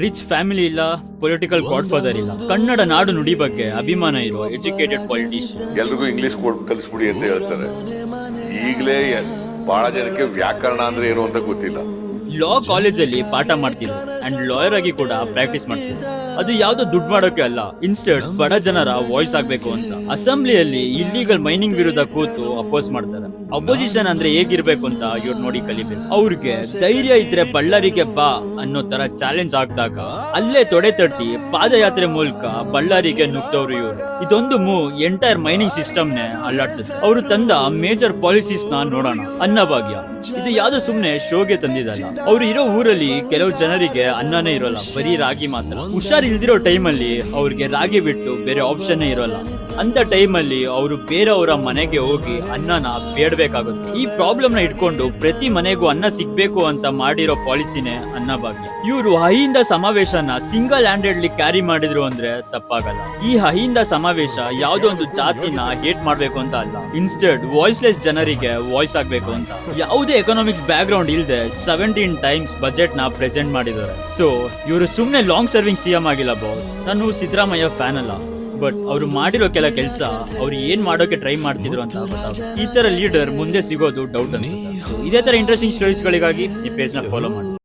Rich family ಇಲ್ಲ, political god father ಇಲ್ಲ, ಕನ್ನಡ ನಾಡು ನುಡಿ ಬಗ್ಗೆ ಅಭಿಮಾನ ಇರೋ ಎಜುಕೇಟೆಡ್ ಪಾಲಿಟಿಷಿಯನ್. ಎಲ್ರಿಗೂ ಇಂಗ್ಲಿಷ್ ಕಲಿಸ್ಬಿಡಿ ಅಂತ ಹೇಳ್ತಾರೆ. ಈಗಲೇ ಬಹಳ ಜನಕ್ಕೆ ವ್ಯಾಕರಣ ಅಂದ್ರೆ ಏನು ಅಂತ ಗೊತ್ತಿಲ್ಲ. ಲಾ ಕಾಲೇಜಲ್ಲಿ ಪಾಠ ಮಾಡ್ತಿದ್ರು ಅಂಡ್ ಲಾಯರ್ ಆಗಿ ಕೂಡ ಪ್ರಾಕ್ಟೀಸ್ ಮಾಡ್ತಿದ್ರು. ಅದು ಯಾವ್ದೋ ದುಡ್ಡು ಮಾಡೋಕೆ ಅಲ್ಲ, ಇನ್ಸ್ಟೆಡ್ ಬಡ ಜನರ ವಾಯ್ಸ್ ಆಗ್ಬೇಕು ಅಂತ. ಅಸೆಂಬ್ಲಿಯಲ್ಲಿ ಇಲ್ಲಿಗಲ್ ಮೈನಿಂಗ್ ವಿರುದ್ಧ ಕೂತು ಅಪೋಸ್ ಮಾಡ್ತಾರೆ. ಅಪೋಸಿಷನ್ ಅಂದ್ರೆ ಹೇಗಿರ್ಬೇಕು ಅಂತ ಇವ್ರು ನೋಡಿ ಕಲಿಬೇಕು. ಅವ್ರಿಗೆ ಧೈರ್ಯ ಇದ್ರೆ ಬಳ್ಳಾರಿಗೆ ಬಾ ಅನ್ನೋ ತರ ಚಾಲೆಂಜ್ ಆಗ್ದಾಗ ಅಲ್ಲೇ ತೊಡೆ ತಟ್ಟಿ ಪಾದಯಾತ್ರೆ ಮೂಲಕ ಬಳ್ಳಾರಿಗೆ ನುಗ್ತವ್ರು ಇವರು. ಇದೊಂದು ಮೂವ್ ಎಂಟೈರ್ ಮೈನಿಂಗ್ ಸಿಸ್ಟಮ್ ನೇ ಅಲ್ಲಾಡ್ಸುತ್ತೆ. ಅವರು ತಂದ ಮೇಜರ್ ಪಾಲಿಸೀಸ್ ನ ನೋಡೋಣ. ಅನ್ನಭಾಗ್ಯ ಇದು ಯಾವ್ದೋ ಸುಮ್ನೆ ಶೋಗೆ ತಂದಿದಲ್ಲ. ಅವ್ರು ಇರೋ ಊರಲ್ಲಿ ಕೆಲವು ಜನರಿಗೆ ಅನ್ನನೇ ಇರೋಲ್ಲ, ಬರೀ ರಾಗಿ ಮಾತ್ರ. ಹುಷಾರ್ ಇಲ್ದಿರೋ ಟೈಮಲ್ಲಿ ಅವ್ರಿಗೆ ರಾಗಿ ಬಿಟ್ಟು ಬೇರೆ ಆಪ್ಷನ್ ಇರೋಲ್ಲ. ಅಂತ ಟೈಮಲ್ಲಿ ಅವರು ಬೇರೆಯವರ ಮನೆಗೆ ಹೋಗಿ ಅನ್ನನ ಬೇಡಬೇಕಾಗುತ್ತೆ. ಈ ಪ್ರಾಬ್ಲಮ್ ನ ಇಟ್ಕೊಂಡು ಪ್ರತಿ ಮನೆಗೂ ಅನ್ನ ಸಿಗ್ಬೇಕು ಅಂತ ಮಾಡಿರೋ ಪಾಲಿಸಿನೇ ಅನ್ನಭಾಗ್ಯ. ಇವರು ಅಹಿಂದ ಸಮಾವೇಶನ ಸಿಂಗಲ್ ಹ್ಯಾಂಡೆಡ್ಲಿ ಕ್ಯಾರಿ ಮಾಡಿದ್ರು ಅಂದ್ರೆ ತಪ್ಪಾಗಲ್ಲ. ಈ ಅಹಿಂದ ಸಮಾವೇಶ ಯಾವ್ದೋ ಒಂದು ಜಾತಿನ ಹೇಟ್ ಮಾಡ್ಬೇಕು ಅಂತ ಅಲ್ಲ, ಇನ್ಸ್ಟೆಡ್ ವಾಯ್ಸ್ಲೆಸ್ ಜನರಿಗೆ ವಾಯ್ಸ್ ಆಗ್ಬೇಕು ಅಂತ. ಯಾವುದೇ ಎಕನಾಮಿಕ್ಸ್ ಬ್ಯಾಕ್ ಗ್ರೌಂಡ್ ಇಲ್ಲದೆ 17 ಟೈಮ್ಸ್ ಬಜೆಟ್ ನ ಪ್ರೆಸೆಂಟ್ ಮಾಡಿದ್ದಾರೆ. ಸೊ ಇವರು ಸುಮ್ನೆ ಲಾಂಗ್ ಸರ್ವಿಂಗ್ ಸಿಎಂ ಆಗಿಲ್ಲ ಬಾಸ್. ನಾನು ಸಿದ್ದರಾಮಯ್ಯ ಫ್ಯಾನ್ ಅಲ್ಲ, ಬಟ್ ಅವರು ಮಾಡಿರೋ ಕೆಲ ಕೆಲಸ ಅವ್ರು ಏನ್ ಮಾಡೋಕೆ ಟ್ರೈ ಮಾಡ್ತಿದ್ರು ಅಂತ ಗೊತ್ತಾಗುತ್ತೆ. ಈ ತರ ಲೀಡರ್ ಮುಂದೆ ಸಿಗೋದು ಡೌಟ್ ಅನ್ಸುತ್ತೆ. ಇದೇ ತರ ಇಂಟ್ರೆಸ್ಟಿಂಗ್ ಸ್ಟೋರೀಸ್ ಗಳಿಗಾಗಿ ಈ ಪೇಜ್ ನ ಫಾಲೋ ಮಾಡಿ.